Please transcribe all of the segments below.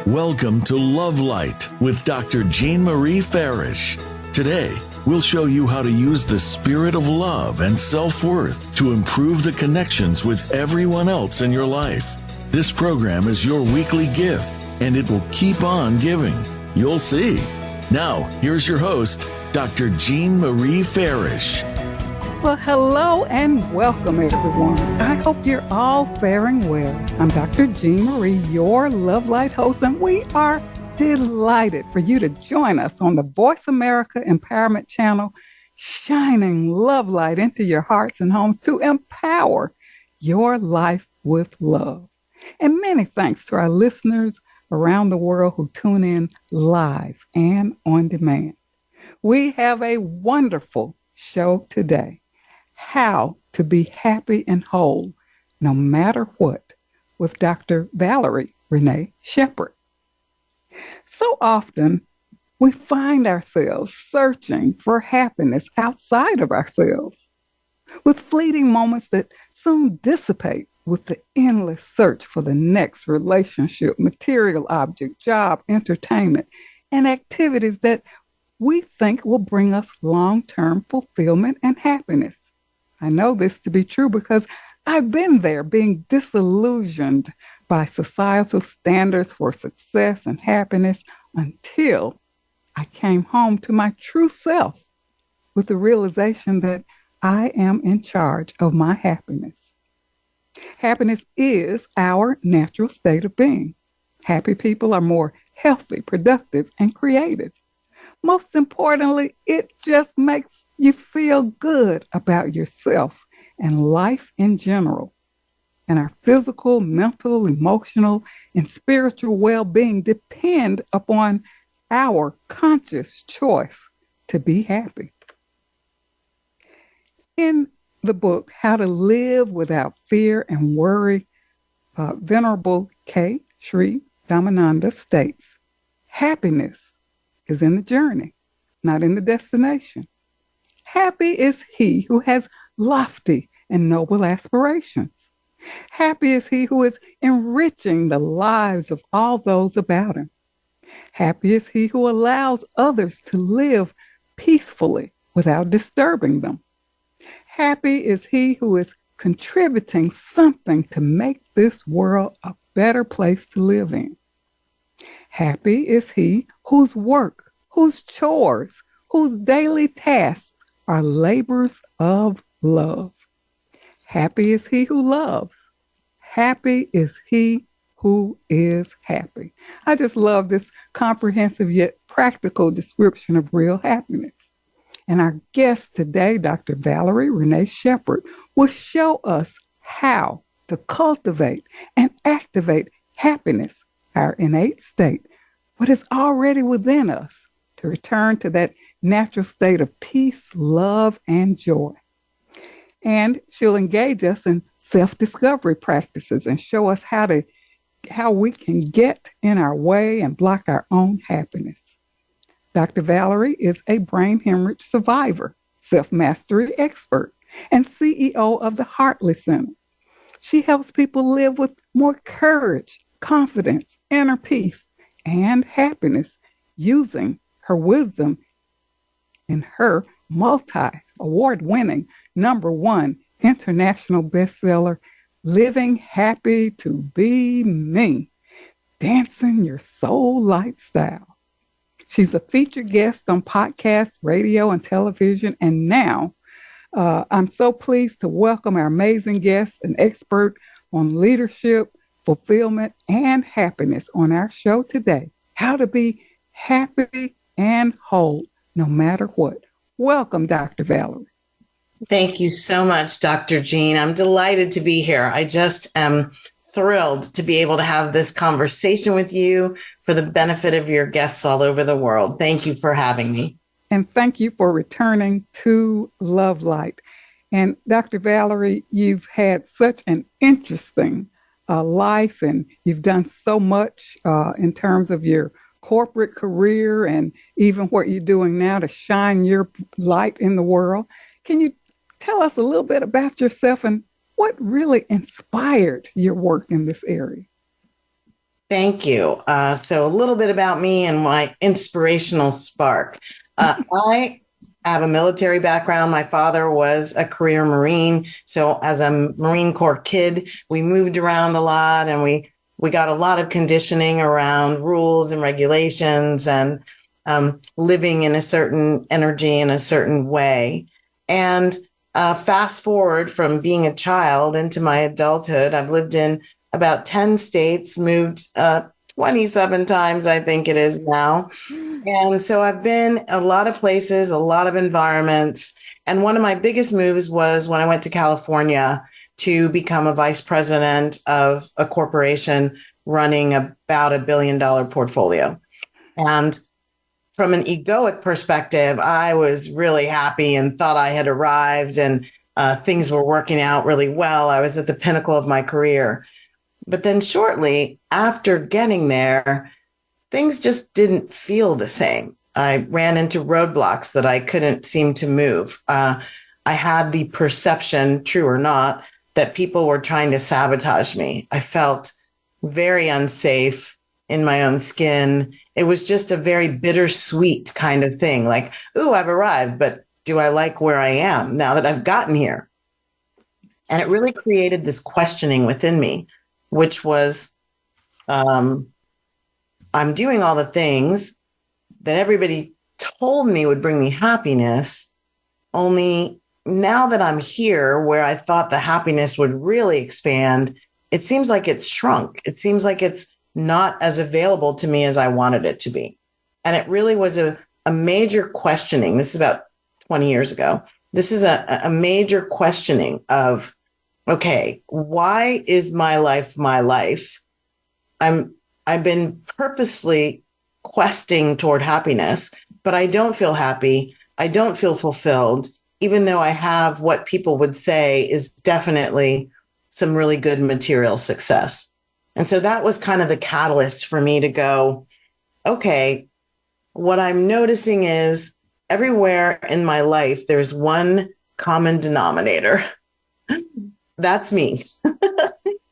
Welcome to Love Light with Dr. Jean Marie Farish. Today, we'll show you how to use the spirit of love and self-worth to improve the connections with everyone else in your life. This program is your weekly gift, and it will keep on giving. You'll see. Now, here's your host, Dr. Jean Marie Farish. Well, hello and welcome, everyone. I hope you're all faring well. I'm Dr. Jean Marie, your Love Light host, and we are delighted for you to join us on the Voice America Empowerment Channel, shining love light into your hearts and homes to empower your life with love. And many thanks to our listeners around the world who tune in live and on demand. We have a wonderful show today. How to be happy and whole, no matter what, with Dr. Valerie Rene Sheppard. So often, we find ourselves searching for happiness outside of ourselves, with fleeting moments that soon dissipate with the endless search for the next relationship, material object, job, entertainment, and activities that we think will bring us long-term fulfillment and happiness. I know this to be true because I've been there, being disillusioned by societal standards for success and happiness until I came home to my true self with the realization that I am in charge of my happiness. Happiness is our natural state of being. Happy people are more healthy, productive, and creative. Most importantly, it just makes you feel good about yourself and life in general. And our physical, mental, emotional, and spiritual well-being depend upon our conscious choice to be happy. In the book, How to Live Without Fear and Worry, Venerable K. Sri Damananda states, happiness is in the journey, not in the destination. Happy is he who has lofty and noble aspirations. Happy is he who is enriching the lives of all those about him. Happy is he who allows others to live peacefully without disturbing them. Happy is he who is contributing something to make this world a better place to live in. Happy is he whose work, whose chores, whose daily tasks are labors of love. Happy is he who loves. Happy is he who is happy. I just love this comprehensive yet practical description of real happiness. And our guest today, Dr. Valerie Rene Sheppard, will show us how to cultivate and activate happiness, our innate state, what is already within us, to return to that natural state of peace, love, and joy. And she'll engage us in self-discovery practices and show us how we can get in our way and block our own happiness. Dr. Valerie is a brain hemorrhage survivor, self-mastery expert, and CEO of the Hartley Center. She helps people live with more courage, confidence, inner peace, and happiness using her wisdom in her multi-award-winning #1 international bestseller, Living Happy to Be Me, Dancing Your Soul Lifestyle. She's a featured guest on podcasts, radio, and television, and now I'm so pleased to welcome our amazing guest, an expert on leadership, fulfillment, and happiness on our show today. How to be happy and whole, no matter what. Welcome, Dr. Valerie. Thank you so much, Dr. Jean. I'm delighted to be here. I just am thrilled to be able to have this conversation with you for the benefit of your guests all over the world. Thank you for having me. And thank you for returning to Love Light. And Dr. Valerie, you've had such an interesting life, and you've done so much in terms of your corporate career and even what you're doing now to shine your light in the world. Can you tell us a little bit about yourself and what really inspired your work in this area? Thank you. So a little bit about me and my inspirational spark. I have a military background. My father was a career Marine. So as a Marine Corps kid, we moved around a lot and we got a lot of conditioning around rules and regulations and living in a certain energy in a certain way. And fast forward from being a child into my adulthood, I've lived in about 10 states, moved 27 times, I think it is now. And so I've been a lot of places, a lot of environments. And one of my biggest moves was when I went to California to become a vice president of a corporation running about $1 billion portfolio. And from an egoic perspective, I was really happy and thought I had arrived and things were working out really well. I was at the pinnacle of my career. But then shortly after getting there, things just didn't feel the same. I ran into roadblocks that I couldn't seem to move. I had the perception, true or not, that people were trying to sabotage me. I felt very unsafe in my own skin. It was just a very bittersweet kind of thing. Like, ooh, I've arrived, but do I like where I am now that I've gotten here? And it really created this questioning within me, which was, I'm doing all the things that everybody told me would bring me happiness, only now that I'm here where I thought the happiness would really expand, it seems like it's shrunk. It seems like it's not as available to me as I wanted it to be. And it really was a major questioning. This is about 20 years ago. This is a major questioning of, okay, why is my life my life? I've been purposefully questing toward happiness, but I don't feel happy. I don't feel fulfilled, even though I have what people would say is definitely some really good material success. And so that was kind of the catalyst for me to go, okay, what I'm noticing is everywhere in my life, there's one common denominator. That's me.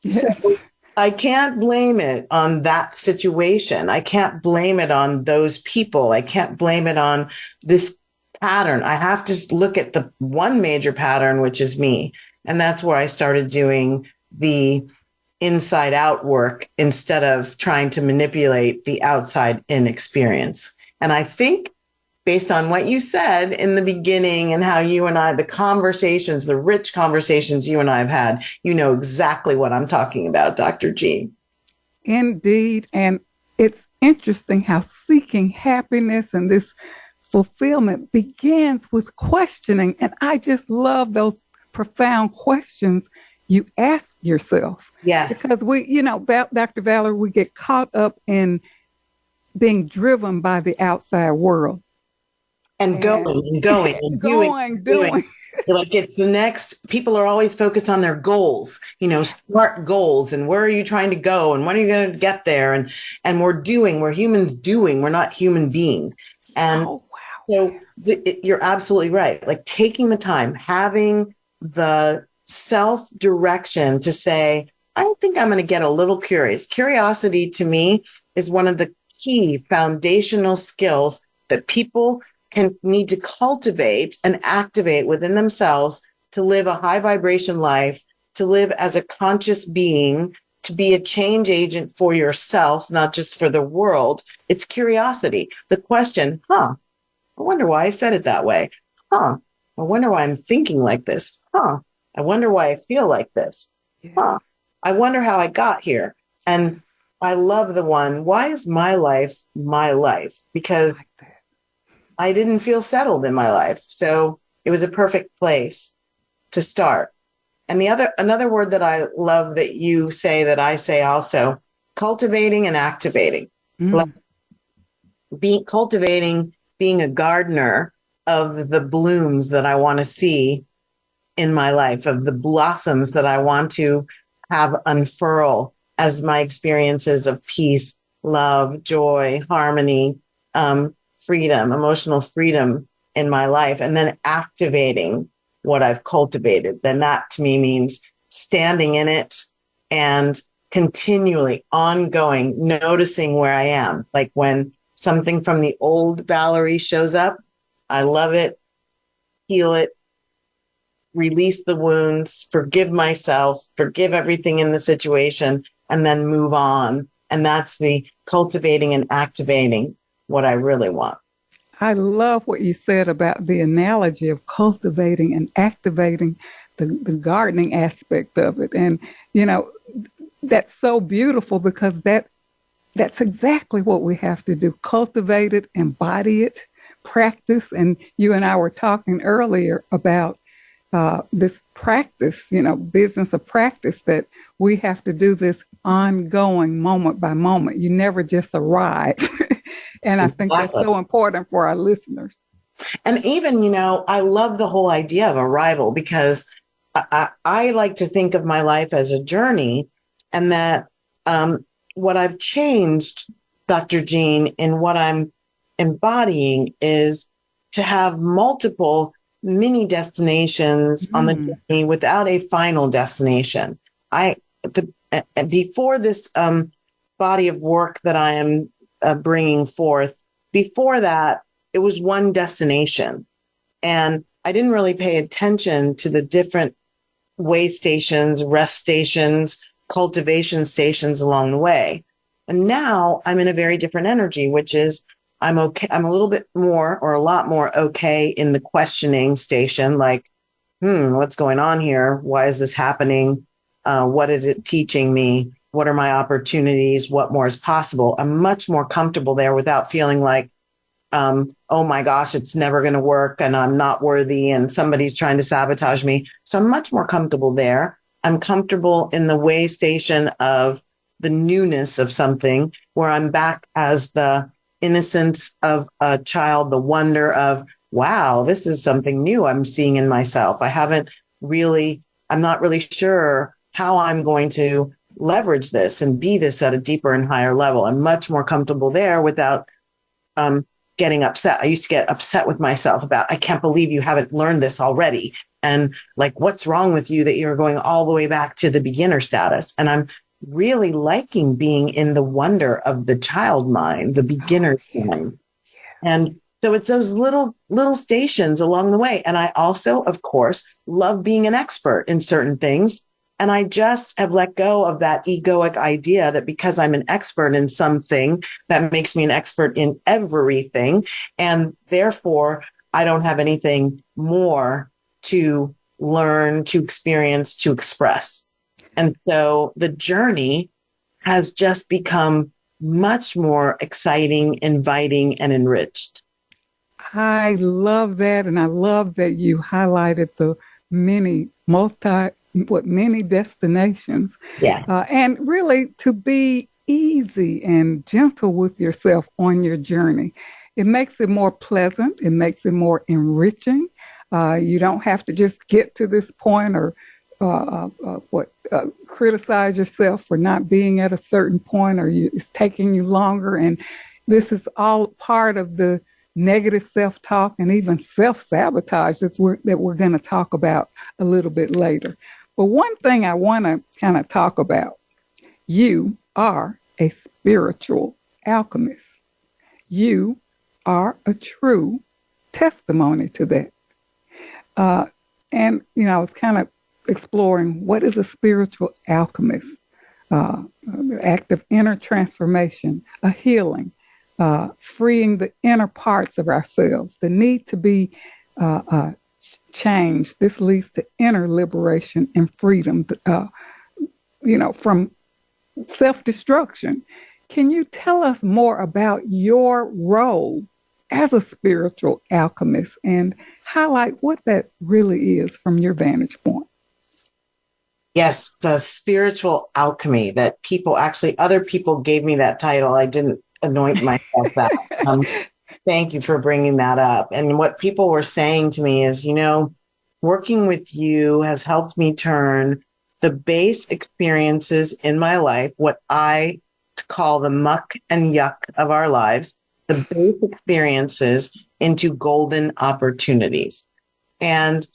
Yes. So I can't blame it on that situation. I can't blame it on those people. I can't blame it on this pattern. I have to look at the one major pattern, which is me. And that's where I started doing the inside out work instead of trying to manipulate the outside in experience. And I think based on what you said in the beginning and how you and I, the conversations, the rich conversations you and I have had, you know exactly what I'm talking about, Dr. Jean. Indeed. And it's interesting how seeking happiness and this fulfillment begins with questioning. And I just love those profound questions you ask yourself. Yes. Because we, Dr. Valerie, we get caught up in being driven by the outside world. And going and doing. Like it's the next, people are always focused on their goals, smart goals. And where are you trying to go? And when are you going to get there? And we're humans doing, we're not human being. And so you're absolutely right. Like taking the time, having the self-direction to say, I think I'm going to get a little curious. Curiosity to me is one of the key foundational skills that people need to cultivate and activate within themselves to live a high vibration life, to live as a conscious being, to be a change agent for yourself, not just for the world. It's curiosity. The question, I wonder why I said it that way. I wonder why I'm thinking like this. I wonder why I feel like this. I wonder how I got here. And I love the one, why is my life my life? Because I didn't feel settled in my life. So it was a perfect place to start. And another word that I love that you say, that I say also, cultivating and activating. Like cultivating, being a gardener of the blooms that I want to see in my life, of the blossoms that I want to have unfurl as my experiences of peace, love, joy, harmony, freedom, emotional freedom in my life, and then activating what I've cultivated. Then that to me means standing in it and continually ongoing, noticing where I am. Like when something from the old Valerie shows up, I love it, heal it, release the wounds, forgive myself, forgive everything in the situation, and then move on. And that's the cultivating and activating what I really want. I love what you said about the analogy of cultivating and activating the gardening aspect of it. And, you know, that's so beautiful because that's exactly what we have to do. Cultivate it, embody it, practice. And you and I were talking earlier about this practice, you know, business of practice, that we have to do this ongoing, moment by moment. You never just arrive. And I think that's so important for our listeners. And even, you know, I love the whole idea of arrival because I like to think of my life as a journey, and that what I've changed, Dr. Jean, in what I'm embodying is to have multiple mini destinations on the journey without a final destination. Before this body of work that I am bringing forth, before that, it was one destination. And I didn't really pay attention to the different way stations, rest stations, cultivation stations along the way. And now I'm in a very different energy, which is I'm okay. I'm a little bit more or a lot more okay in the questioning station, like, what's going on here? Why is this happening? What is it teaching me? What are my opportunities? What more is possible? I'm much more comfortable there without feeling like, oh my gosh, it's never going to work and I'm not worthy and somebody's trying to sabotage me. So I'm much more comfortable there. I'm comfortable in the way station of the newness of something, where I'm back as the innocence of a child, the wonder of, wow, this is something new I'm seeing in myself. I'm not really sure how I'm going to leverage this and be this at a deeper and higher level. I'm much more comfortable there without getting upset. I used to get upset with myself about, I can't believe you haven't learned this already. And like, what's wrong with you that you're going all the way back to the beginner status? And I'm really liking being in the wonder of the child mind, the beginner's mind. And so it's those little stations along the way. And I also, of course, love being an expert in certain things. And I just have let go of that egoic idea that because I'm an expert in something, that makes me an expert in everything. And therefore, I don't have anything more to learn, to experience, to express. And so the journey has just become much more exciting, inviting, and enriched. I love that. And I love that you highlighted the many destinations. Yes. And really to be easy and gentle with yourself on your journey. It makes it more pleasant. It makes it more enriching. You don't have to just get to this point or criticize yourself for not being at a certain point, or it's taking you longer. And this is all part of the negative self-talk and even self-sabotage that we're going to talk about a little bit later. But one thing I want to kind of talk about, you are a spiritual alchemist. You are a true testimony to that. And, you know, I was kind of exploring, what is a spiritual alchemist? The act of inner transformation, a healing, freeing the inner parts of ourselves, the need to be changed. This leads to inner liberation and freedom, from self-destruction. Can you tell us more about your role as a spiritual alchemist and highlight what that really is from your vantage point? Yes, the spiritual alchemy that other people gave me that title. I didn't anoint myself that. Thank you for bringing that up. And what people were saying to me is, working with you has helped me turn the base experiences in my life, what I call the muck and yuck of our lives, the base experiences into golden opportunities. And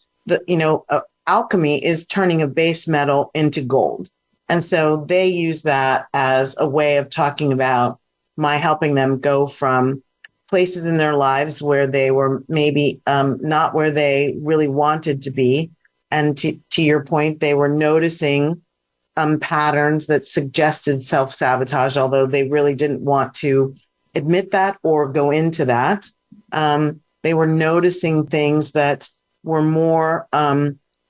alchemy is turning a base metal into gold. And so they use that as a way of talking about my helping them go from places in their lives where they were maybe not where they really wanted to be. And to your point, they were noticing patterns that suggested self-sabotage, although they really didn't want to admit that or go into that. They were noticing things that were more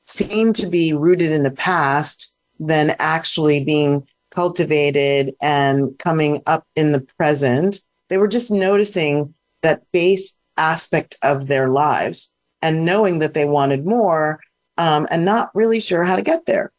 seemed to be rooted in the past than actually being cultivated and coming up in the present. They were just noticing that base aspect of their lives and knowing that they wanted more and not really sure how to get there.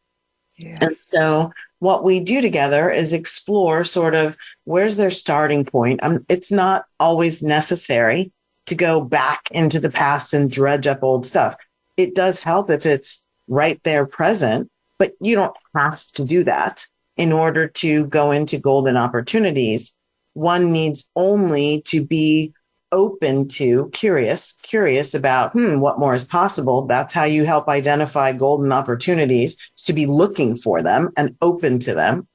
Yes. And so what we do together is explore sort of where's their starting point. It's not always necessary to go back into the past and dredge up old stuff. It does help if it's right there present, but you don't have to do that in order to go into golden opportunities. One needs only to be open to, curious about what more is possible. That's how you help identify golden opportunities, is to be looking for them and open to them,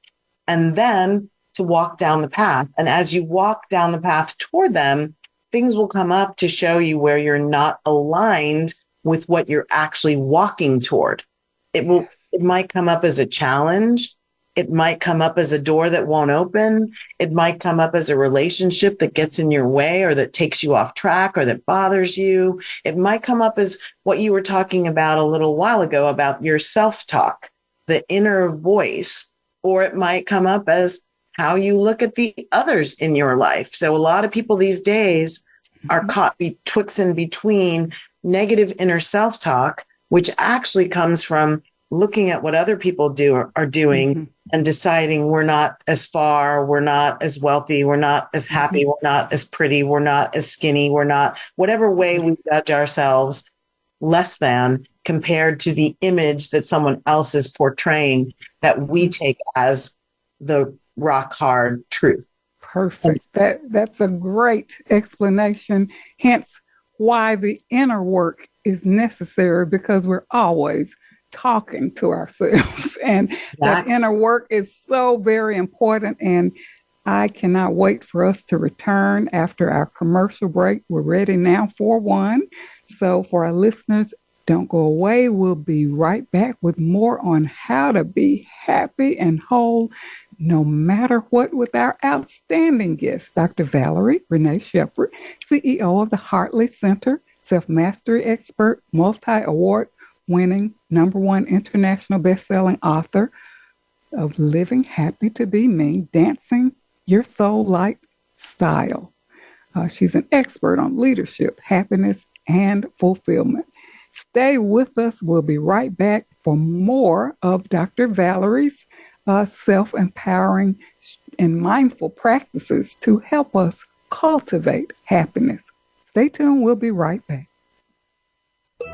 and then to walk down the path. And as you walk down the path toward them, things will come up to show you where you're not aligned with what you're actually walking toward. It might come up as a challenge. It might come up as a door that won't open. It might come up as a relationship that gets in your way or that takes you off track or that bothers you. It might come up as what you were talking about a little while ago about your self-talk, the inner voice, or it might come up as how you look at the others in your life. So a lot of people these days are caught betwixt and between negative inner self-talk, which actually comes from looking at what other people are doing and deciding we're not as far, we're not as wealthy, we're not as happy, we're not as pretty, we're not as skinny, we're not, whatever way we judge ourselves less than compared to the image that someone else is portraying that we take as the rock hard truth. Perfect. That's a great explanation. Hence why the inner work is necessary, because we're always talking to ourselves, and that inner work is so very important. And I cannot wait for us to return after our commercial break. We're ready now for one. So for our listeners, don't go away. We'll be right back with more on how to be happy and whole no matter what, with our outstanding guest, Dr. Valerie Rene Sheppard, CEO of the Hartley Center, self-mastery expert, multi-award winning #1 international best-selling author of Living Happy to Be Me, Dancing Your Soul Light Style. She's an expert on leadership, happiness, and fulfillment. Stay with us. We'll be right back for more of Dr. Valerie's self-empowering and mindful practices to help us cultivate happiness. Stay tuned. We'll be right back.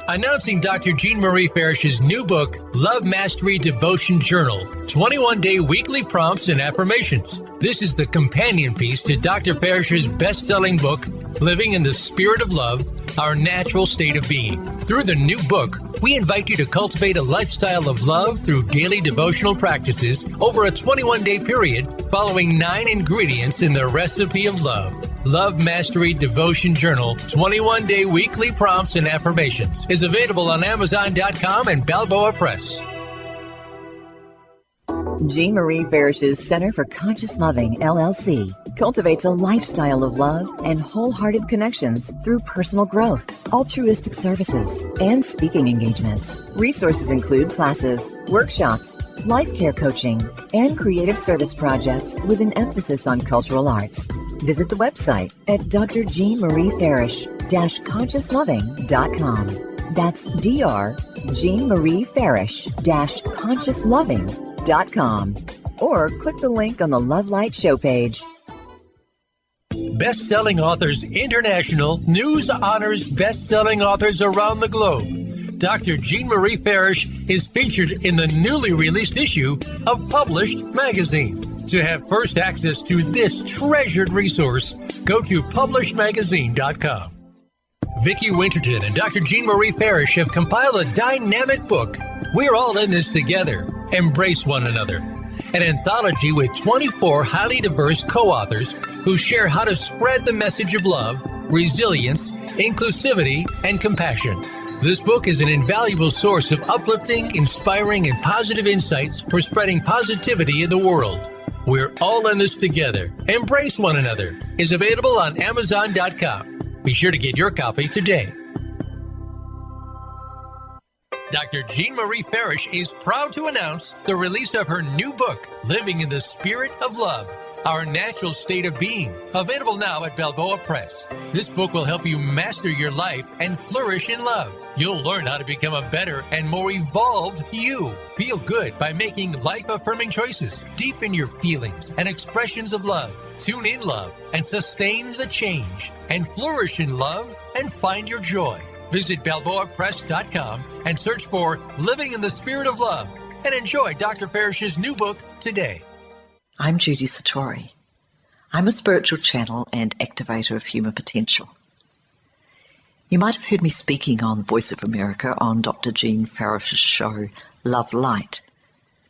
Announcing Dr. Jean Marie Farish's new book, Love Mastery Devotion Journal, 21-day weekly prompts and affirmations. This is the companion piece to Dr. Farish's best-selling book, Living in the Spirit of Love, Our Natural State of Being. Through the new book, we invite you to cultivate a lifestyle of love through daily devotional practices over a 21-day period, following 9 ingredients in the recipe of love. Love Mastery Devotion Journal, 21-day weekly prompts and affirmations, is available on Amazon.com and Balboa Press. Jean Marie Farish's Center for Conscious Loving, LLC, cultivates a lifestyle of love and wholehearted connections through personal growth, altruistic services, and speaking engagements. Resources include classes, workshops, life care coaching, and creative service projects with an emphasis on cultural arts. Visit the website at drjeanmariefarish-consciousloving.com. That's drjeanmariefarish-consciousloving.com, or click the link on the Love Light show page. Best-selling authors international news honors best-selling authors around the globe. Dr. Jean Marie Farish is featured in the newly released issue of Published magazine. To have first access to this treasured resource, go to publishedmagazine.com. Vicki Winterton and Dr. Jean Marie Farish have compiled a dynamic book. We're all in this together. Embrace one another. an anthology with 24 highly diverse co-authors who share how to spread the message of love, resilience, inclusivity, and compassion. This book is an invaluable source of uplifting, inspiring, and positive insights for spreading positivity in the world. We're all in this together. Embrace one another is available on Amazon.com. Be sure to get your copy today. Dr. Jean Marie Farish is proud to announce the release of her new book, Living in the Spirit of Love, Our Natural State of Being, available now at Balboa Press. This book will help you master your life and flourish in love. You'll learn how to become a better and more evolved you. Feel good by making life-affirming choices. Deepen your feelings and expressions of love. Tune in love and sustain the change. And flourish in love and find your joy. Visit BalboaPress.com and search for Living in the Spirit of Love and enjoy Dr. Farish's new book today. I'm Judy Satori. I'm a spiritual channel and activator of human potential. You might have heard me speaking on the Voice of America on Dr. Jean Farish's show, Love Light,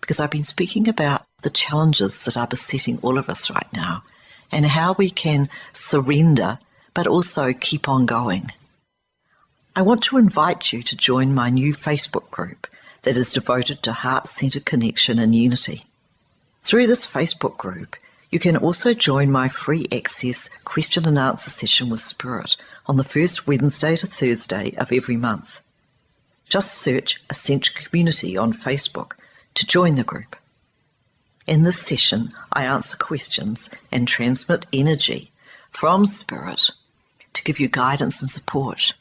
because I've been speaking about the challenges that are besetting all of us right now and how we can surrender but also keep on going. I want to invite you to join my new Facebook group that is devoted to heart-centered connection and unity. Through this Facebook group, you can also join my free access question and answer session with Spirit on the first Wednesday to Thursday of every month. Just search Ascension Community on Facebook to join the group. In this session, I answer questions and transmit energy from Spirit to give you guidance and support.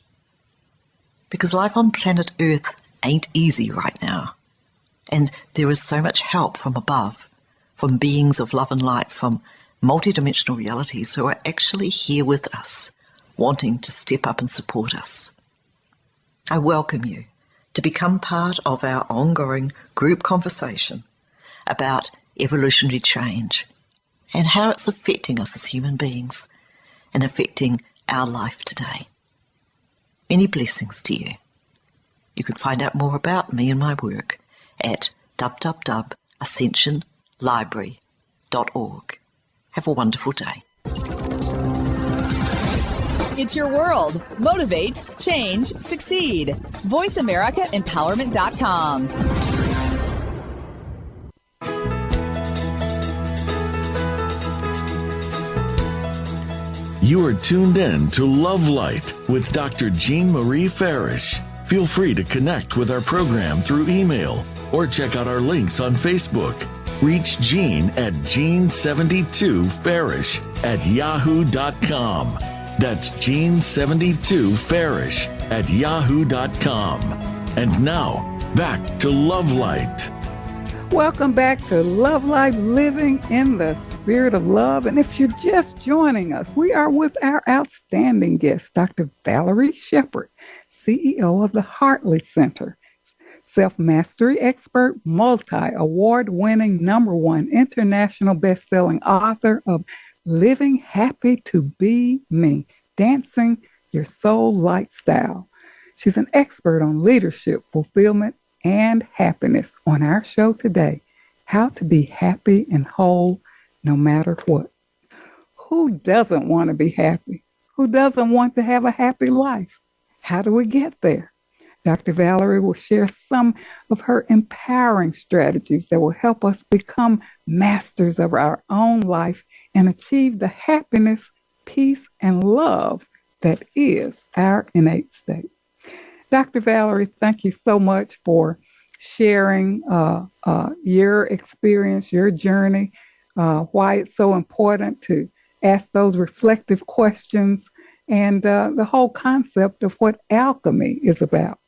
Because life on planet Earth ain't easy right now. And there is so much help from above, from beings of love and light, from multidimensional realities who are actually here with us, wanting to step up and support us. I welcome you to become part of our ongoing group conversation about evolutionary change and how it's affecting us as human beings and affecting our life today. Many blessings to you. You can find out more about me and my work at www.ascensionlibrary.org. Have a wonderful day. It's your world. Motivate, change, succeed. VoiceAmericaEmpowerment.com. You are tuned in to Love Light with Dr. Jean Marie Farish. Feel free to connect with our program through email or check out our links on Facebook. Reach Jean at Jean72Farish@yahoo.com. That's Jean72Farish@yahoo.com. And now, back to Love Light. Welcome back to Love Light, Living in the Spirit of Love. And if you're just joining us, we are with our outstanding guest, Dr. Valerie Sheppard, CEO of the Hartley Center, self-mastery expert, multi-award-winning, #1 international best-selling author of Living Happy to Be Me, Dancing Your Soul Lifestyle. She's an expert on leadership, fulfillment, and happiness. On our show today, how to be happy and whole no matter what. Who doesn't want to be happy? Who doesn't want to have a happy life? How do we get there? Dr. Valerie will share some of her empowering strategies that will help us become masters of our own life and achieve the happiness, peace, and love that is our innate state. Dr. Valerie, thank you so much for sharing your experience, your journey, why it's so important to ask those reflective questions, and the whole concept of what alchemy is about.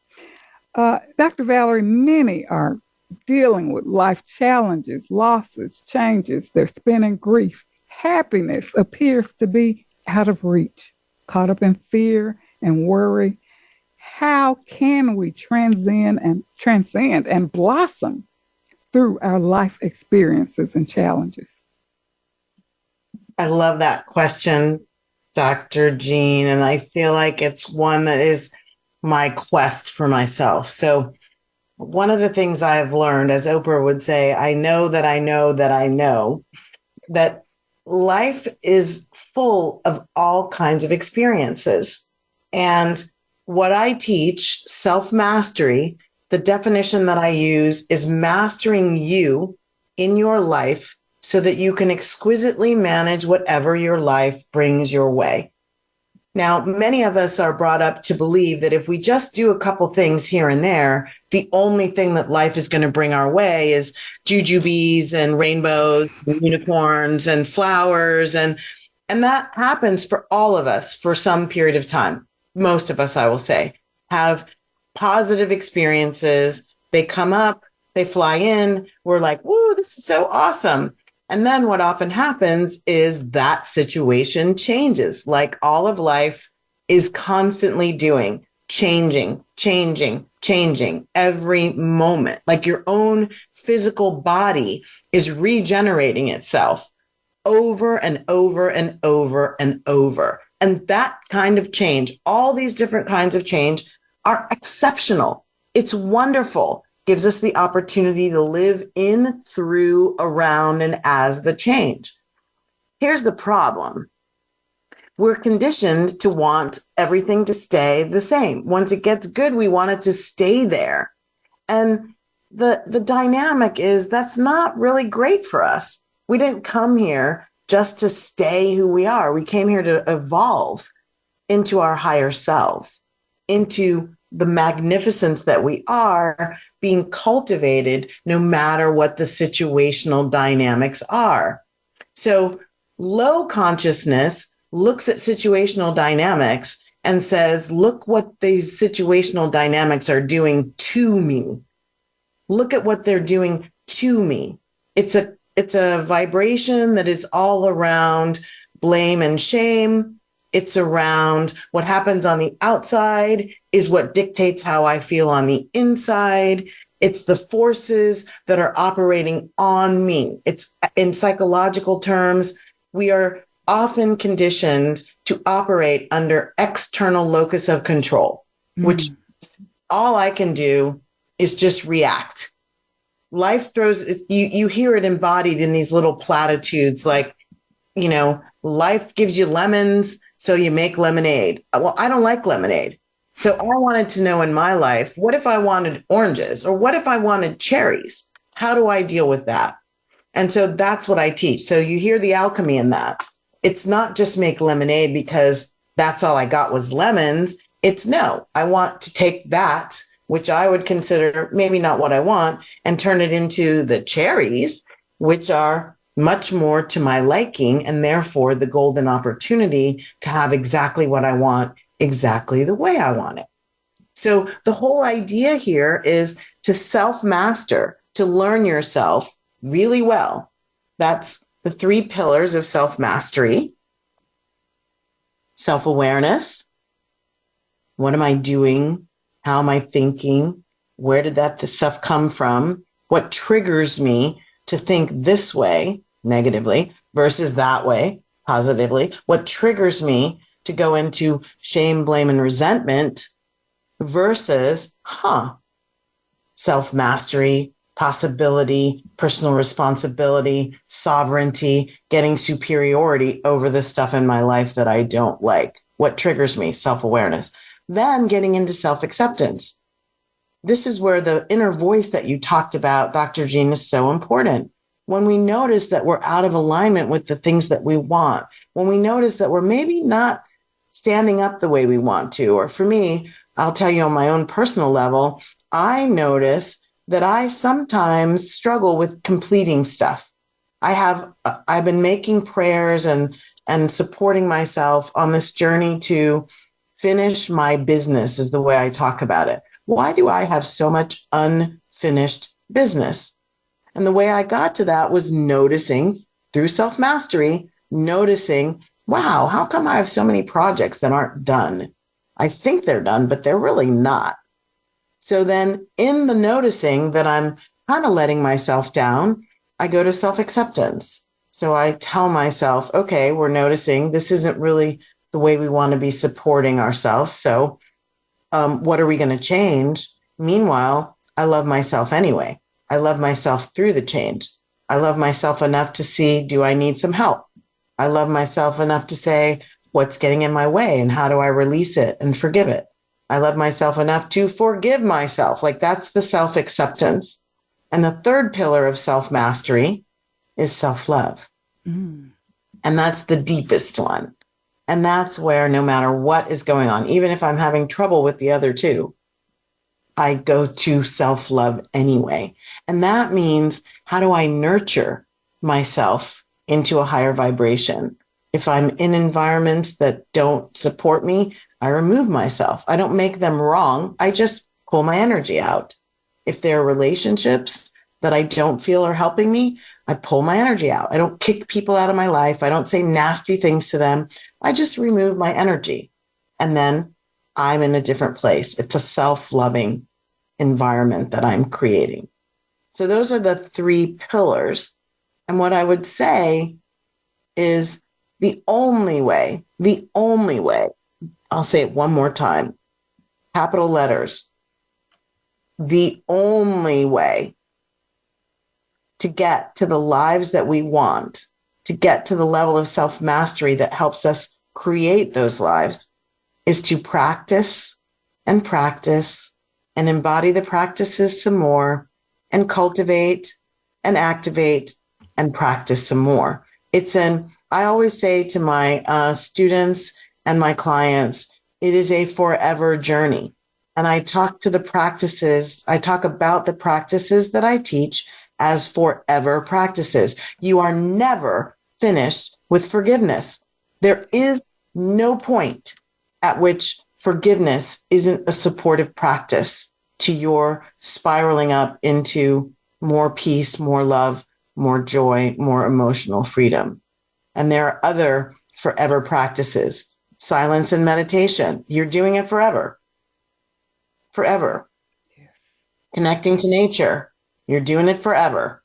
Dr. Valerie, many are dealing with life challenges, losses, changes. They're spinning grief. Happiness appears to be out of reach, caught up in fear and worry. How can we transcend and blossom through our life experiences and challenges? I love that question, Dr. Jean, and I feel like it's one that is my quest for myself. So One of the things I have learned, as Oprah would say, I know that I know that I know, that life is full of all kinds of experiences. And what I teach, self-mastery, the definition that I use is mastering you in your life so that you can exquisitely manage whatever your life brings your way. Now, many of us are brought up to believe that if we just do a couple things here and there, the only thing that life is going to bring our way is jujubes and rainbows and unicorns and flowers. And that happens for all of us for some period of time. Most of us, I will say, have positive experiences. They come up, they fly in. We're like, woo, this is so awesome. And then what often happens is that situation changes, like all of life is constantly doing, changing every moment. Like your own physical body is regenerating itself over and over and over and over. And that kind of change, all these different kinds of change are exceptional. It's wonderful. Gives us the opportunity to live in, through, around, and as the change. Here's the problem. We're conditioned to want everything to stay the same. Once it gets good, we want it to stay there. And the dynamic is that's not really great for us. We didn't come here just to stay who we are. We came here to evolve into our higher selves, into the magnificence that we are being cultivated no matter what the situational dynamics are. So low consciousness looks at situational dynamics and says, look what these situational dynamics are doing to me. Look at what they're doing to me. It's a vibration that is all around blame and shame. It's around what happens on the outside is what dictates how I feel on the inside. It's the forces that are operating on me. It's in psychological terms, we are often conditioned to operate under external locus of control, which all I can do is just react. Life throws, you hear it embodied in these little platitudes like, life gives you lemons, so you make lemonade. Well, I don't like lemonade. So I wanted to know in my life, what if I wanted oranges or what if I wanted cherries? How do I deal with that? And so that's what I teach. So you hear the alchemy in that. It's not just make lemonade because that's all I got was lemons. It's no, I want to take that, which I would consider maybe not what I want, and turn it into the cherries, which are much more to my liking, and therefore the golden opportunity to have exactly what I want, exactly the way I want it. So the whole idea here is to self-master, to learn yourself really well. That's the 3 pillars of self-mastery. Self-awareness. What am I doing? How am I thinking? Where did that stuff come from? What triggers me to think this way, negatively, versus that way, positively? What triggers me to go into shame, blame, and resentment versus, self-mastery, possibility, personal responsibility, sovereignty, getting superiority over the stuff in my life that I don't like? What triggers me? Self-awareness. Then getting into self-acceptance. This is where the inner voice that you talked about, Dr. Jean, is so important. When we notice that we're out of alignment with the things that we want, when we notice that we're maybe not standing up the way we want to, or for me, I'll tell you on my own personal level, I notice that I sometimes struggle with completing stuff. I've been making prayers and supporting myself on this journey to finish my business is the way I talk about it. Why do I have so much unfinished business? And the way I got to that was noticing through self-mastery, noticing, wow, how come I have so many projects that aren't done? I think they're done, but they're really not. So then in the noticing that I'm kind of letting myself down, I go to self-acceptance. So I tell myself, okay, we're noticing this isn't really the way we want to be supporting ourselves. So what are we going to change? Meanwhile, I love myself anyway. I love myself through the change. I love myself enough to see, do I need some help? I love myself enough to say, what's getting in my way and how do I release it and forgive it? I love myself enough to forgive myself. Like that's the self-acceptance. And the third pillar of self-mastery is self-love. And that's the deepest one. And that's where no matter what is going on, even if I'm having trouble with the other two, I go to self-love anyway. And that means, how do I nurture myself into a higher vibration? If I'm in environments that don't support me, I remove myself. I don't make them wrong. I just pull my energy out. If there are relationships that I don't feel are helping me, I pull my energy out. I don't kick people out of my life. I don't say nasty things to them. I just remove my energy. And then I'm in a different place. It's a self-loving environment that I'm creating. So those are the three pillars. And what I would say is the only way, I'll say it one more time, capital letters, the only way to get to the lives that we want, to get to the level of self-mastery that helps us create those lives, is to practice and embody the practices some more, and cultivate and activate and practice some more. I always say to my students and my clients, it is a forever journey. And I talk about the practices that I teach as forever practices. You are never finished with forgiveness. There is no point at which forgiveness isn't a supportive practice to your spiraling up into more peace, more love, more joy, more emotional freedom. And there are other forever practices. Silence and meditation. You're doing it forever. Forever. Yes. Connecting to nature. You're doing it forever.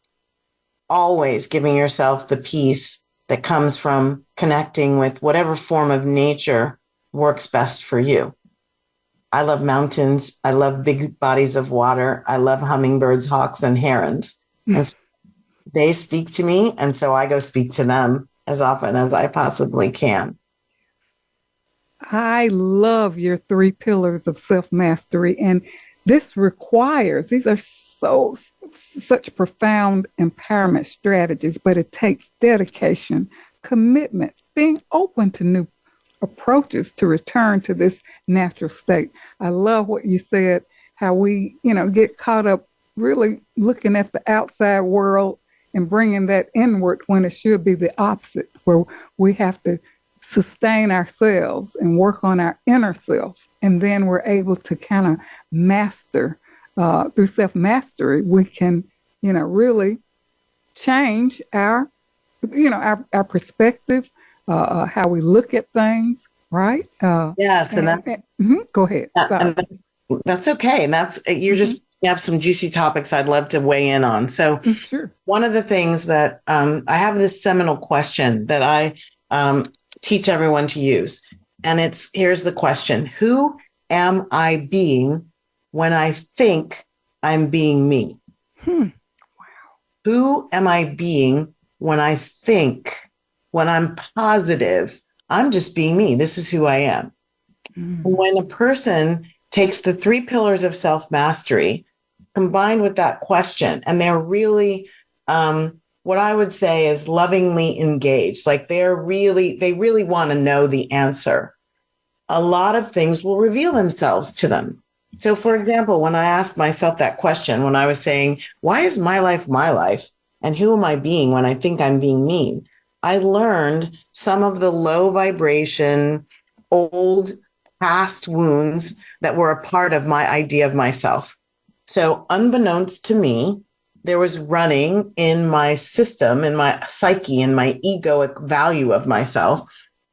Always giving yourself the peace that comes from connecting with whatever form of nature works best for you. I love mountains. I love big bodies of water. I love hummingbirds, hawks, and herons. And they speak to me, and so I go speak to them as often as I possibly can. I love your three pillars of self-mastery, and these are such profound empowerment strategies, but it takes dedication, commitment, being open to new approaches to return to this natural state. I love what you said, how we, get caught up really looking at the outside world and bringing that inward when it should be the opposite, where we have to sustain ourselves and work on our inner self. And then we're able to kind of master, through self-mastery, we can, really change our perspective, how we look at things, right? Yes. Go ahead. That's okay. And you're just have some juicy topics I'd love to weigh in on. So sure. One of the things that I have this seminal question that I teach everyone to use. And here's the question. Who am I being when I think I'm being me? Wow. Who am I being when I think, when I'm positive, I'm just being me? This is who I am. When a person takes the three pillars of self-mastery combined with that question, and they're really, what I would say is lovingly engaged, like they really want to know the answer. A lot of things will reveal themselves to them. So for example, when I asked myself that question, when I was saying, why is my life my life? And who am I being when I think I'm being me? I learned some of the low vibration, old past wounds that were a part of my idea of myself. So unbeknownst to me, there was running in my system, in my psyche, in my egoic value of myself,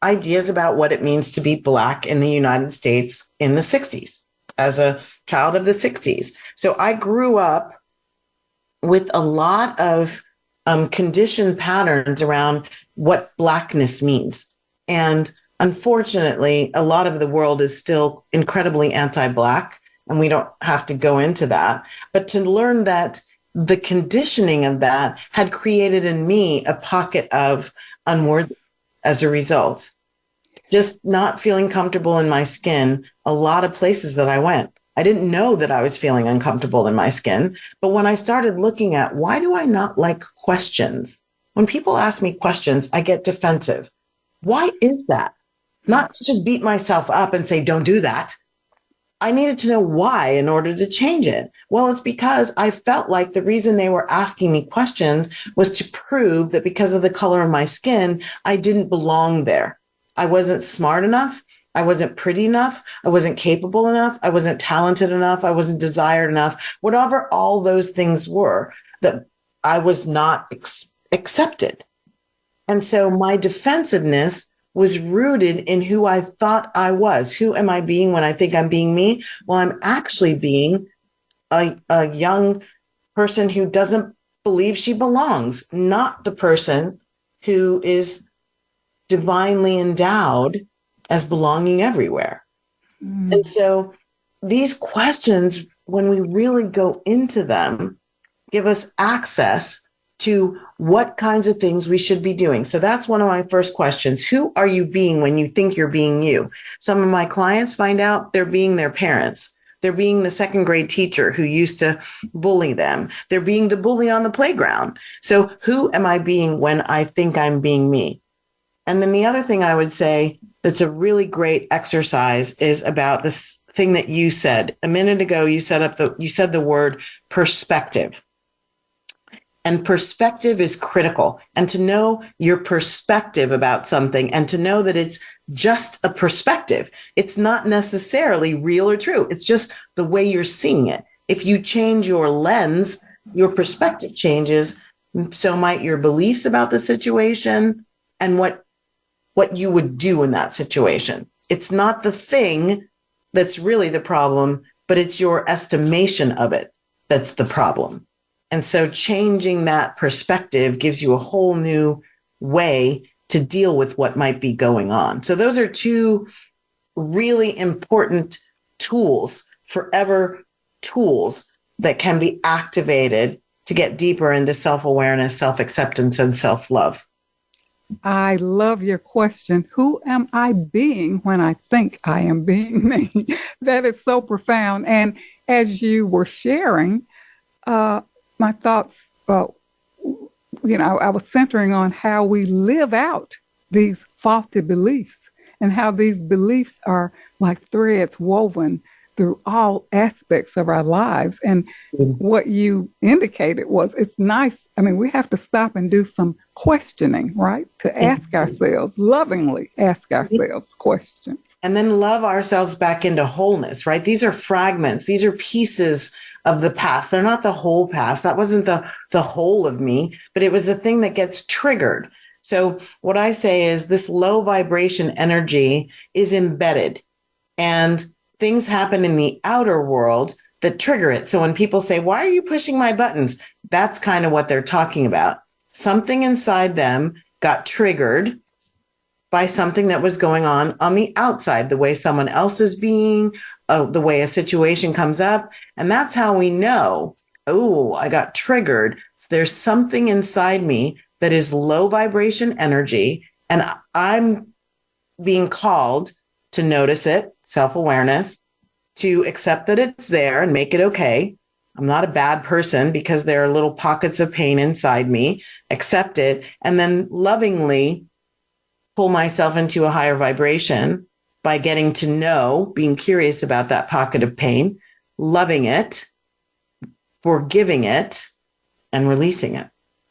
ideas about what it means to be Black in the United States in the 60s, as a child of the 60s. So I grew up with a lot of conditioned patterns around what Blackness means. And unfortunately, a lot of the world is still incredibly anti-Black. and we don't have to go into that, but to learn that the conditioning of that had created in me a pocket of unworthy as a result. Just not feeling comfortable in my skin, a lot of places that I went. I didn't know that I was feeling uncomfortable in my skin. But when I started looking at why do I not like questions? When people ask me questions, I get defensive. Why is that? Not to just beat myself up and say, don't do that. I needed to know why in order to change it. Well, it's because I felt like the reason they were asking me questions was to prove that because of the color of my skin, I didn't belong there. I wasn't smart enough. I wasn't pretty enough. I wasn't capable enough. I wasn't talented enough. I wasn't desired enough. Whatever all those things were, that I was not accepted. And so my defensiveness was rooted in who I thought I was. Who am I being when I think I'm being me? Well, I'm actually being a young person who doesn't believe she belongs, not the person who is divinely endowed as belonging everywhere. And so these questions, when we really go into them, give us access to what kinds of things we should be doing. So that's one of my first questions. Who are you being when you think you're being you? Some of my clients find out they're being their parents. They're being the second grade teacher who used to bully them. They're being the bully on the playground. So who am I being when I think I'm being me? And then the other thing I would say that's a really great exercise is about this thing that you said a minute ago. You said the word perspective. And perspective is critical. And to know your perspective about something and to know that it's just a perspective. It's not necessarily real or true. It's just the way you're seeing it. If you change your lens, your perspective changes. So might your beliefs about the situation and what you would do in that situation. It's not the thing that's really the problem, but it's your estimation of it that's the problem. And so changing that perspective gives you a whole new way to deal with what might be going on. So those are two really important tools, forever tools that can be activated to get deeper into self-awareness, self-acceptance, and self-love. I love your question. Who am I being when I think I am being me? That is so profound. And as you were sharing, my thoughts, I was centering on how we live out these faulty beliefs and how these beliefs are like threads woven through all aspects of our lives. And what you indicated was it's nice. I mean, we have to stop and do some questioning, right? To ask ourselves, lovingly ask ourselves questions. And then love ourselves back into wholeness, right? These are fragments. These are pieces of the past. They're not the whole past. That wasn't the whole of me, but it was a thing that gets triggered. So what I say is this low vibration energy is embedded and things happen in the outer world that trigger it. So when people say, why are you pushing my buttons? That's kind of what they're talking about. Something inside them got triggered by something that was going on the outside, the way someone else is being, the way a situation comes up. And that's how we know, oh, I got triggered. There's something inside me that is low vibration energy. And I'm being called to notice it, self-awareness, to accept that it's there and make it okay. I'm not a bad person because there are little pockets of pain inside me. Accept it. And then lovingly pull myself into a higher vibration by getting to know, being curious about that pocket of pain, loving it, forgiving it, and releasing it.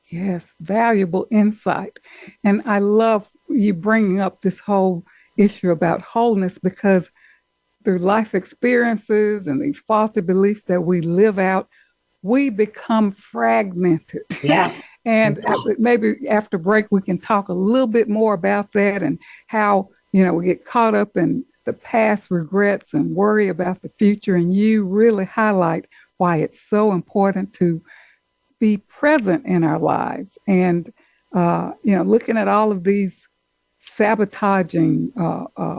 Yes, valuable insight. And I love you bringing up this whole issue about wholeness because through life experiences and these faulty beliefs that we live out, we become fragmented. Yeah. And maybe after break, we can talk a little bit more about that and how, we get caught up in the past regrets and worry about the future. And you really highlight why it's so important to be present in our lives. And, looking at all of these sabotaging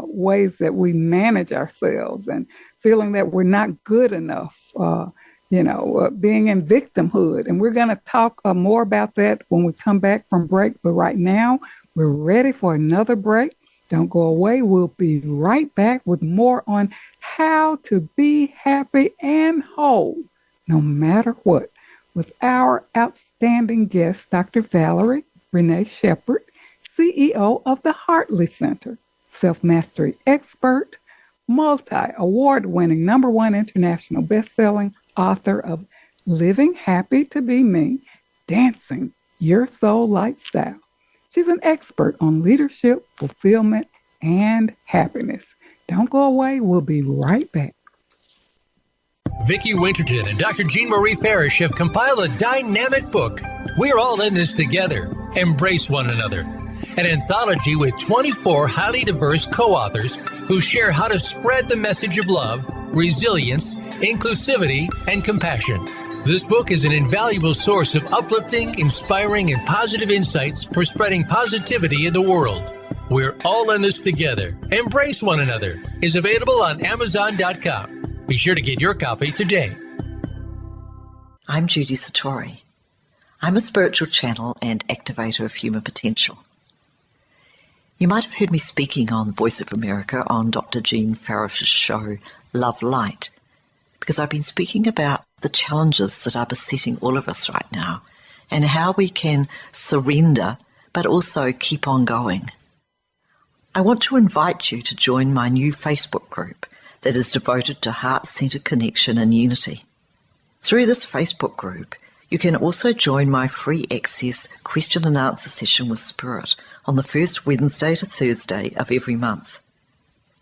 ways that we manage ourselves and feeling that we're not good enough, being in victimhood. And we're going to talk more about that when we come back from break. But right now, we're ready for another break. Don't go away. We'll be right back with more on how to be happy and whole, no matter what, with our outstanding guest, Dr. Valerie Rene Sheppard, CEO of the Hartley Center, self-mastery expert, multi-award-winning #1 international best-selling author of Living Happy to Be Me, Dancing Your Soul Lifestyle. She's an expert on leadership, fulfillment, and happiness. Don't go away. We'll be right back. Vicki Winterton and Dr. Jean Marie Farish have compiled a dynamic book. We're all in this together. Embrace one another. An anthology with 24 highly diverse co-authors who share how to spread the message of love, resilience, inclusivity, and compassion. This book is an invaluable source of uplifting, inspiring, and positive insights for spreading positivity in the world. We're all in this together. Embrace one another is available on Amazon.com. Be sure to get your copy today. I'm Judy Satori. I'm a spiritual channel and activator of human potential. You might have heard me speaking on the Voice of America on Dr. Jean Farish's show, Love Light, because I've been speaking about the challenges that are besetting all of us right now and how we can surrender but also keep on going. I want to invite you to join my new Facebook group that is devoted to heart-centered connection and unity. Through this Facebook group, you can also join my free access question and answer session with Spirit on the first Wednesday to Thursday of every month.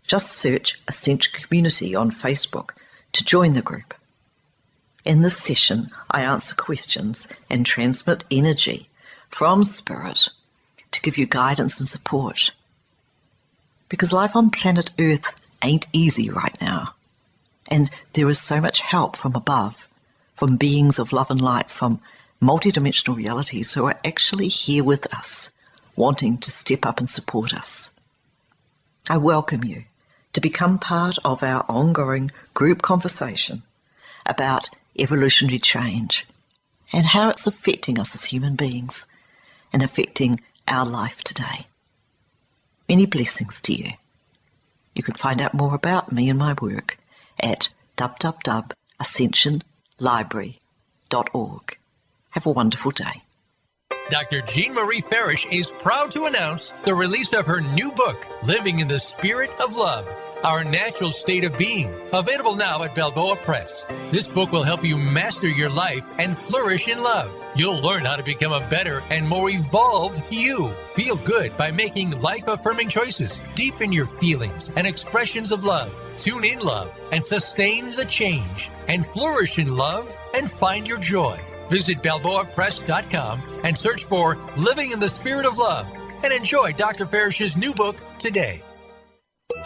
Just search Ascension Community on Facebook to join the group. In this session, I answer questions and transmit energy from Spirit to give you guidance and support. Because life on planet Earth ain't easy right now. And there is so much help from above, from beings of love and light, from multidimensional realities who are actually here with us, wanting to step up and support us. I welcome you to become part of our ongoing group conversation about evolutionary change and how it's affecting us as human beings and affecting our life today. Many blessings to you. You can find out more about me and my work at www.ascensionlibrary.org. Have a wonderful day. Dr. Jean Marie Farish is proud to announce the release of her new book, Living in the Spirit of Love, Our Natural State of Being, available now at Balboa Press. This book will help you master your life and flourish in love. You'll learn how to become a better and more evolved you. Feel good by making life-affirming choices. Deepen your feelings and expressions of love. Tune in love and sustain the change. And flourish in love and find your joy. Visit BalboaPress.com and search for Living in the Spirit of Love and enjoy Dr. Farish's new book today.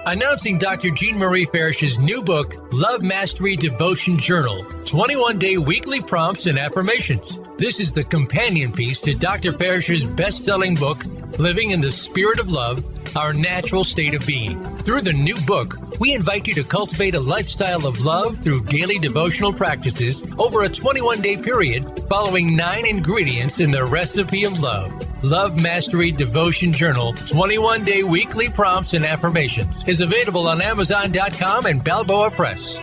Announcing Dr. Jean Marie Farish's new book, Love Mastery Devotion Journal, 21-day weekly prompts and affirmations. This is the companion piece to Dr. Farish's best-selling book, Living in the Spirit of Love, Our Natural State of Being. Through the new book, we invite you to cultivate a lifestyle of love through daily devotional practices over a 21-day period, following 9 ingredients in the recipe of love. Love Mastery Devotion Journal, 21-day weekly prompts and affirmations is available on Amazon.com and Balboa Press.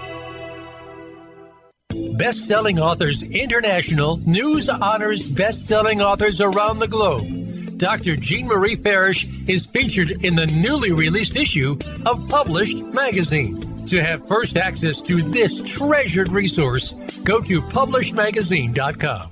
Best-selling Authors International news honors best-selling authors around the globe. Dr. Jean Marie Farish is featured in the newly released issue of Published Magazine. To have first access to this treasured resource, go to publishedmagazine.com.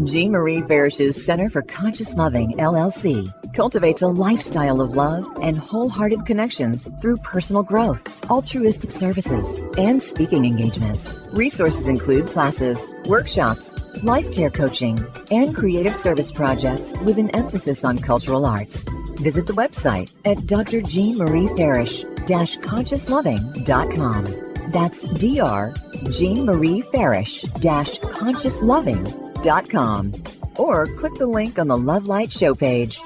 Jean Marie Farish's Center for Conscious Loving, LLC, cultivates a lifestyle of love and wholehearted connections through personal growth, altruistic services, and speaking engagements. Resources include classes, workshops, life care coaching, and creative service projects with an emphasis on cultural arts. Visit the website at drjeanmariefarish-consciousloving.com. That's drjeanmariefarish-consciousloving.com. Or click the link on the Love Light show page.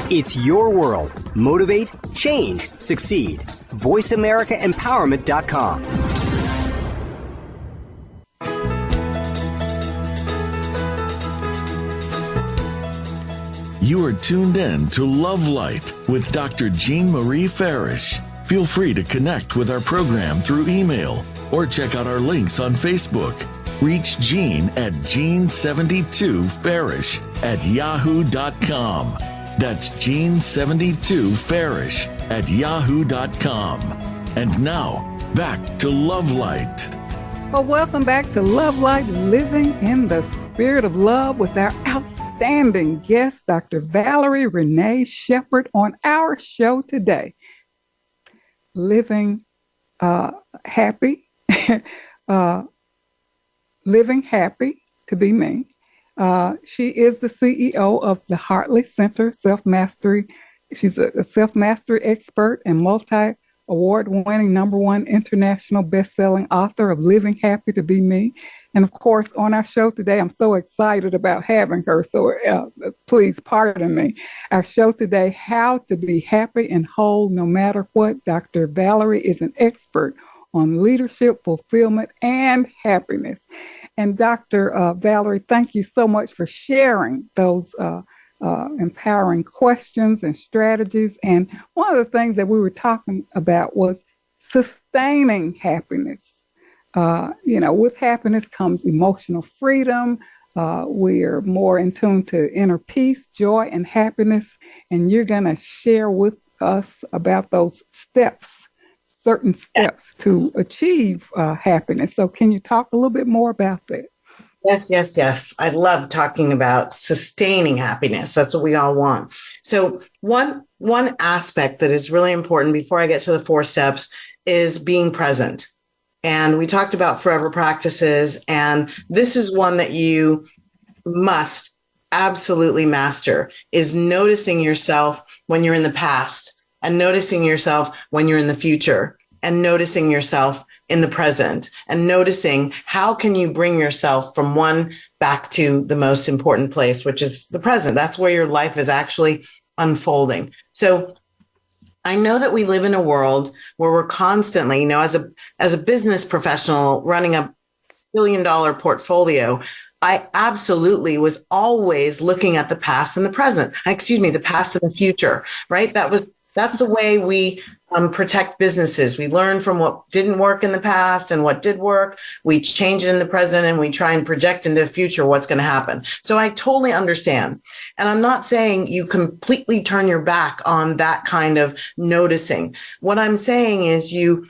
It's your world. Motivate, change, succeed. voiceamericaempowerment.com. You are tuned in to Love Light with Dr. Jean Marie Farish. Feel free to connect with our program through email or check out our links on Facebook. Reach Jean at Jean72Farish@yahoo.com. That's Jean72Farish@yahoo.com. And now, back to Love Light. Well, welcome back to Love Light, living in the spirit of love with our outstanding guest, Dr. Valerie Rene Sheppard, on our show today. Living happy, living happy to be me. She is the CEO of the Hartley Center Self-Mastery. She's a self-mastery expert and multi-award-winning #1 international best-selling author of Living Happy to Be Me. And of course, on our show today, I'm so excited about having her. So please pardon me. Our show today, How to Be Happy and Whole No Matter What. Dr. Valerie is an expert on leadership, fulfillment, and happiness. And Dr. Valerie, thank you so much for sharing those empowering questions and strategies. And one of the things that we were talking about was sustaining happiness. With happiness comes emotional freedom. We are more in tune to inner peace, joy, and happiness. And you're going to share with us about those steps, certain steps to achieve happiness. So can you talk a little bit more about that? Yes. I love talking about sustaining happiness. That's what we all want. So one aspect that is really important before I get to the 4 steps is being present. And we talked about forever practices, and this is one that you must absolutely master, is noticing yourself when you're in the past, and noticing yourself when you're in the future, and noticing yourself in the present, and noticing how can you bring yourself from one back to the most important place, which is the present. That's where your life is actually unfolding. So I know that we live in a world where we're constantly, as a business professional running a billion-dollar portfolio, I absolutely was always looking at the past and the present. The past and the future, right? That's the way we protect businesses. We learn from what didn't work in the past and what did work. We change it in the present and we try and project into the future what's going to happen. So I totally understand. And I'm not saying you completely turn your back on that kind of noticing. What I'm saying is you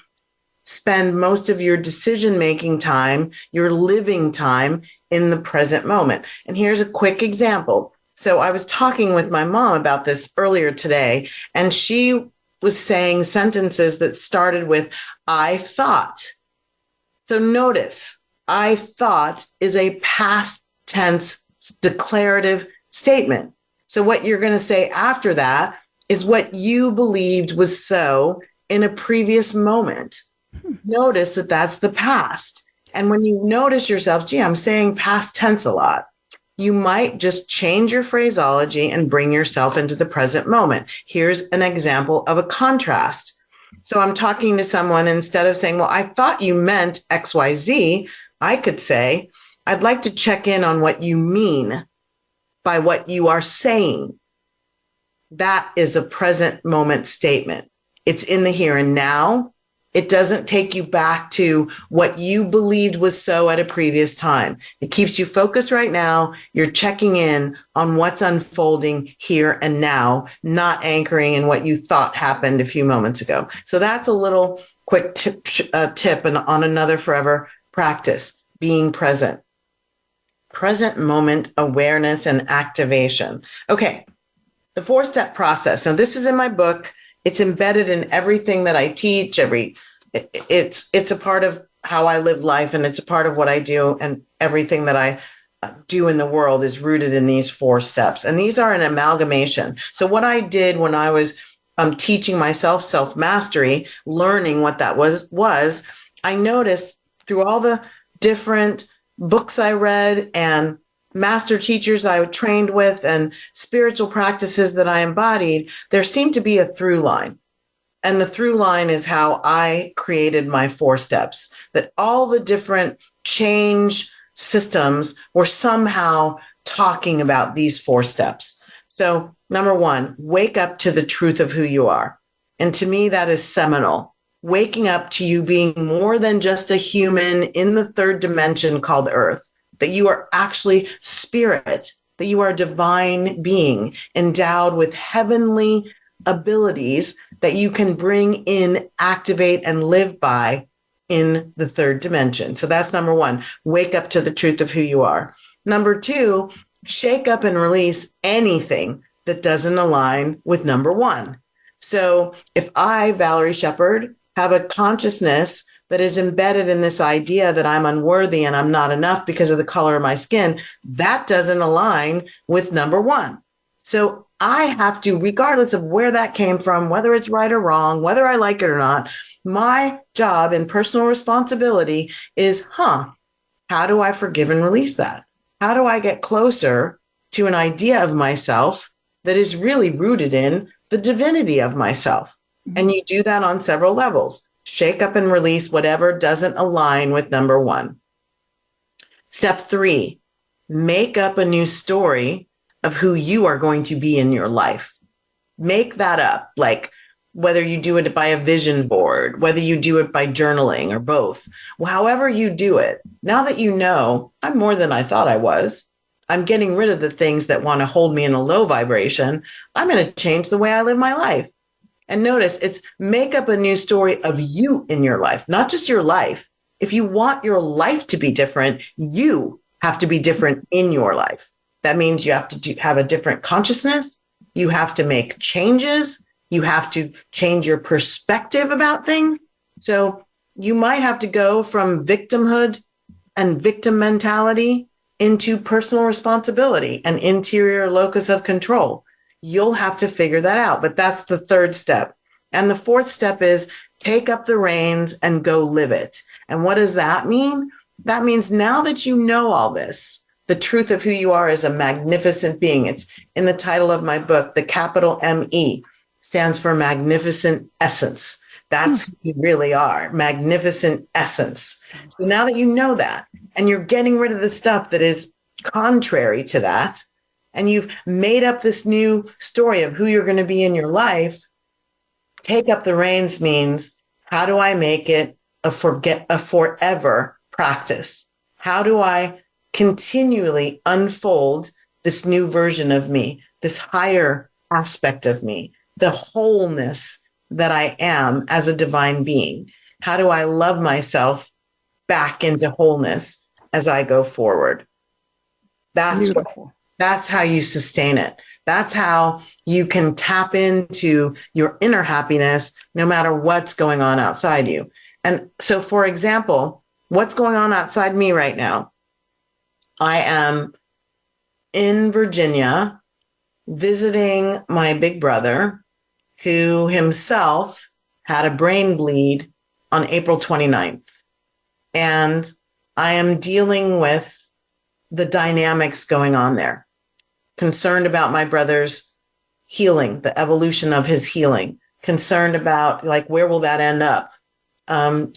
spend most of your decision-making time, your living time in the present moment. And here's a quick example. So I was talking with my mom about this earlier today, and she was saying sentences that started with, I thought. So notice, I thought is a past tense declarative statement. So what you're going to say after that is what you believed was so in a previous moment. Notice that that's the past. And when you notice yourself, I'm saying past tense a lot, you might just change your phraseology and bring yourself into the present moment. Here's an example of a contrast. So I'm talking to someone, instead of saying, well, I thought you meant XYZ, I could say, I'd like to check in on what you mean by what you are saying. That is a present moment statement. It's in the here and now. It doesn't take you back to what you believed was so at a previous time. It keeps you focused right now. You're checking in on what's unfolding here and now, not anchoring in what you thought happened a few moments ago. So that's a little quick tip on another forever practice, being present. Present moment awareness and activation. Okay, the 4-step process. Now, this is in my book. It's embedded in everything that I teach. It's a part of how I live life, and it's a part of what I do, and everything that I do in the world is rooted in these 4 steps. And these are an amalgamation. So what I did when I was teaching myself self-mastery, learning what that was, I noticed through all the different books I read and master teachers I trained with and spiritual practices that I embodied, there seemed to be a through line. And the through line is how I created my 4 steps, that all the different change systems were somehow talking about these 4 steps. So number 1, wake up to the truth of who you are. And to me, that is seminal. Waking up to you being more than just a human in the 3rd dimension called Earth, that you are actually spirit, that you are a divine being endowed with heavenly abilities that you can bring in, activate, and live by in the 3rd dimension. So that's number 1, wake up to the truth of who you are. Number 2, shake up and release anything that doesn't align with number 1. So if I, Valerie Sheppard, have a consciousness that is embedded in this idea that I'm unworthy and I'm not enough because of the color of my skin, that doesn't align with number 1. So I have to, regardless of where that came from, whether it's right or wrong, whether I like it or not, my job and personal responsibility is, how do I forgive and release that? How do I get closer to an idea of myself that is really rooted in the divinity of myself? And you do that on several levels. Shake up and release whatever doesn't align with number 1. Step 3, make up a new story of who you are going to be in your life. Make that up, like whether you do it by a vision board, whether you do it by journaling or both. Well, however you do it, now that you know I'm more than I thought I was, I'm getting rid of the things that want to hold me in a low vibration, I'm going to change the way I live my life. And notice, it's make up a new story of you in your life, not just your life. If you want your life to be different, you have to be different in your life. That means you have to have a different consciousness. You have to make changes. You have to change your perspective about things. So you might have to go from victimhood and victim mentality into personal responsibility and interior locus of control. You'll have to figure that out, but that's the 3rd step. And the 4th step is take up the reins and go live it. And what does that mean? That means now that you know all this, the truth of who you are is a magnificent being. It's in the title of my book. The capital M-E stands for magnificent essence. That's who you really are, magnificent essence. So now that you know that, and you're getting rid of the stuff that is contrary to that, and you've made up this new story of who you're going to be in your life, take up the reins means, how do I make it a forever practice? How do I continually unfold this new version of me, this higher aspect of me, the wholeness that I am as a divine being? How do I love myself back into wholeness as I go forward? That's how you sustain it. That's how you can tap into your inner happiness no matter what's going on outside you. And so, for example, what's going on outside me right now? I am in Virginia visiting my big brother, who himself had a brain bleed on April 29th. And I am dealing with the dynamics going on there. Concerned about my brother's healing, the evolution of his healing. Concerned about, like, where will that end up?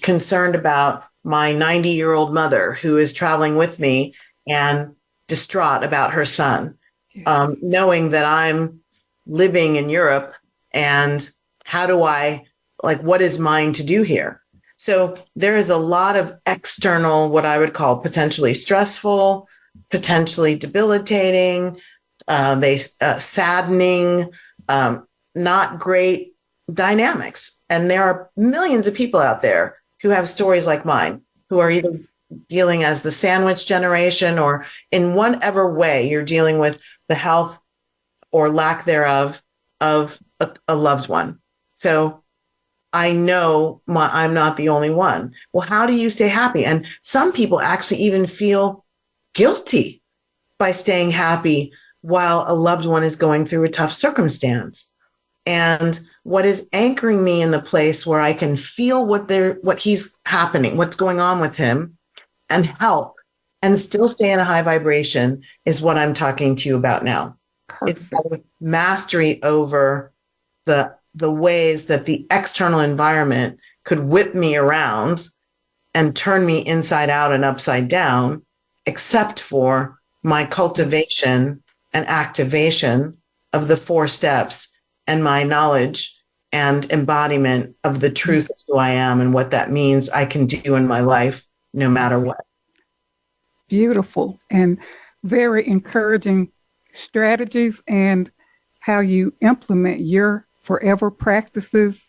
Concerned about my 90-year-old mother who is traveling with me and distraught about her son. Yes. Knowing that I'm living in Europe, and how do I, what is mine to do here? So there is a lot of external, what I would call potentially stressful, potentially debilitating, saddening, not great dynamics. And there are millions of people out there who have stories like mine, who are either dealing as the sandwich generation, or in whatever way you're dealing with the health or lack thereof of a loved one. So I know I'm not the only one. Well, how do you stay happy? And some people actually even feel guilty by staying happy while a loved one is going through a tough circumstance. And what is anchoring me in the place where I can feel what he's happening, what's going on with him, and help and still stay in a high vibration is what I'm talking to you about now. Perfect. It's mastery over the the ways that the external environment could whip me around and turn me inside out and upside down, except for my cultivation and activation of the 4 steps and my knowledge and embodiment of the truth of who I am and what that means I can do in my life, no matter what. Beautiful and very encouraging strategies and how you implement your forever practices.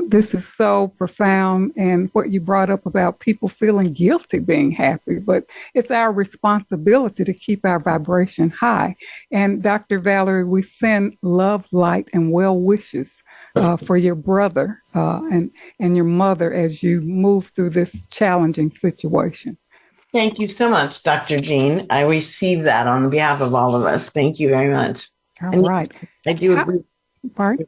This is so profound, and what you brought up about people feeling guilty being happy, but it's our responsibility to keep our vibration high. And Dr. Valerie, we send love, light, and well wishes for your brother and your mother as you move through this challenging situation. Thank you so much, Dr. Jean. I receive that on behalf of all of us. Thank you very much. All right. I do agree. Pardon?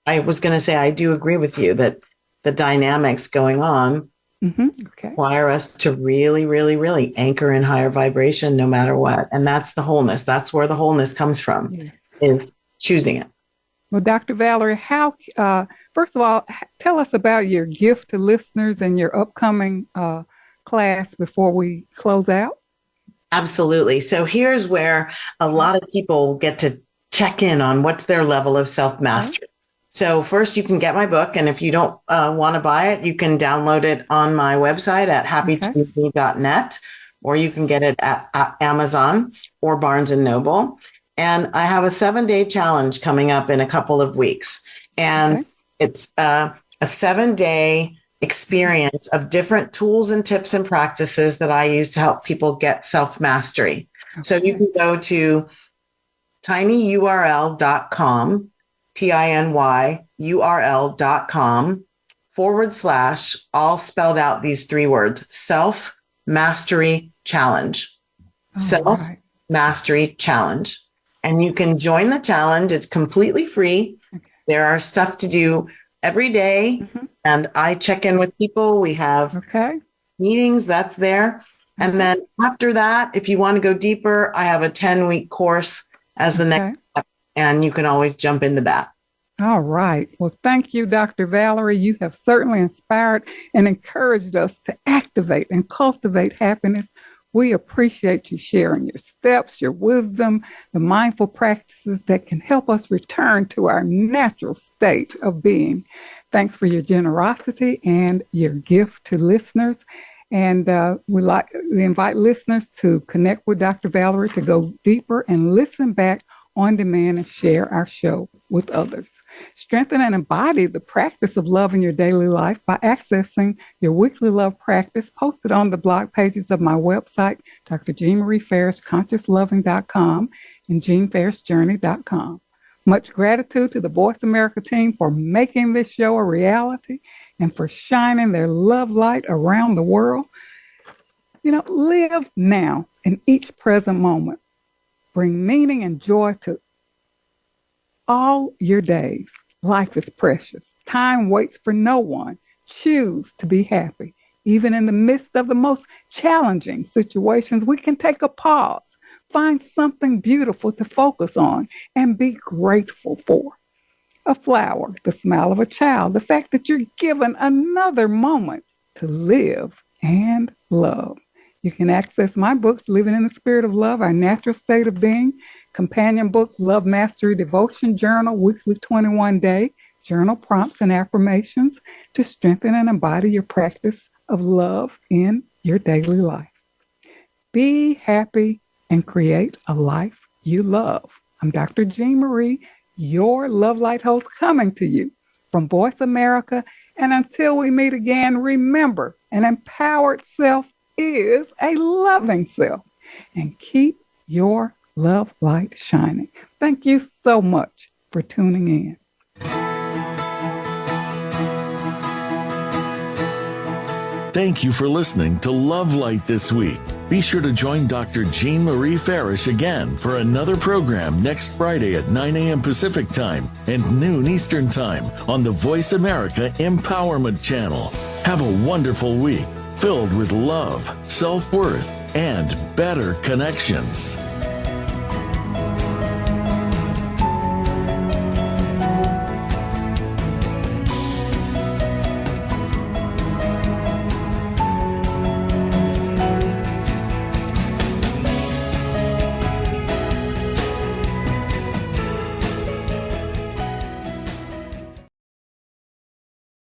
I was going to say, I do agree with you that the dynamics going on require us to really, really, really anchor in higher vibration no matter what. And that's the wholeness. That's where the wholeness comes from, is choosing it. Well, Dr. Valerie, how, first of all, tell us about your gift to listeners and your upcoming class before we close out. Absolutely. So here's where a lot of people get to check in on what's their level of self-mastery. So first, you can get my book, and if you don't want to buy it, you can download it on my website at happytobe.net, or you can get it at Amazon or Barnes & Noble. And I have a 7-day challenge coming up in a couple of weeks. And it's a 7-day experience of different tools and tips and practices that I use to help people get self-mastery. So you can go to tinyurl.com, tinyurl.com / all spelled out these 3 words, self-mastery challenge, self-mastery challenge. And you can join the challenge. It's completely free. There are stuff to do every day. And I check in with people. We have meetings, that's there. And then after that, if you want to go deeper, I have a 10-week course as the next step, and you can always jump into that. All right. Well, thank you, Dr. Valerie. You have certainly inspired and encouraged us to activate and cultivate happiness. We appreciate you sharing your steps, your wisdom, the mindful practices that can help us return to our natural state of being. Thanks for your generosity and your gift to listeners. And we invite listeners to connect with Dr. Valerie to go deeper and listen back on demand and share our show with others. Strengthen and embody the practice of love in your daily life by accessing your weekly love practice posted on the blog pages of my website, Dr. Jean Marie Farish, ConsciousLoving.com and JeanFarishJourney.com. Much gratitude to the Voice America team for making this show a reality and for shining their love light around the world. Live now in each present moment. Bring meaning and joy to all your days. Life is precious. Time waits for no one. Choose to be happy. Even in the midst of the most challenging situations, we can take a pause, find something beautiful to focus on, and be grateful for. A flower, the smile of a child, the fact that you're given another moment to live and love. You can access my books, Living in the Spirit of Love, Our Natural State of Being, companion book, Love Mastery Devotion Journal, weekly 21-day journal prompts and affirmations to strengthen and embody your practice of love in your daily life. Be happy and create a life you love. I'm Dr. Jean Marie, your Love Light host, coming to you from Voice America. And until we meet again, remember, an empowered self is a loving self, and keep your love light shining. Thank you so much for tuning in. Thank you for listening to Love Light this week. Be sure to join Dr. Jean Marie Farish again for another program next Friday at 9 a.m. Pacific Time and noon Eastern Time on the Voice America Empowerment Channel. Have a wonderful week filled with love, self-worth, and better connections.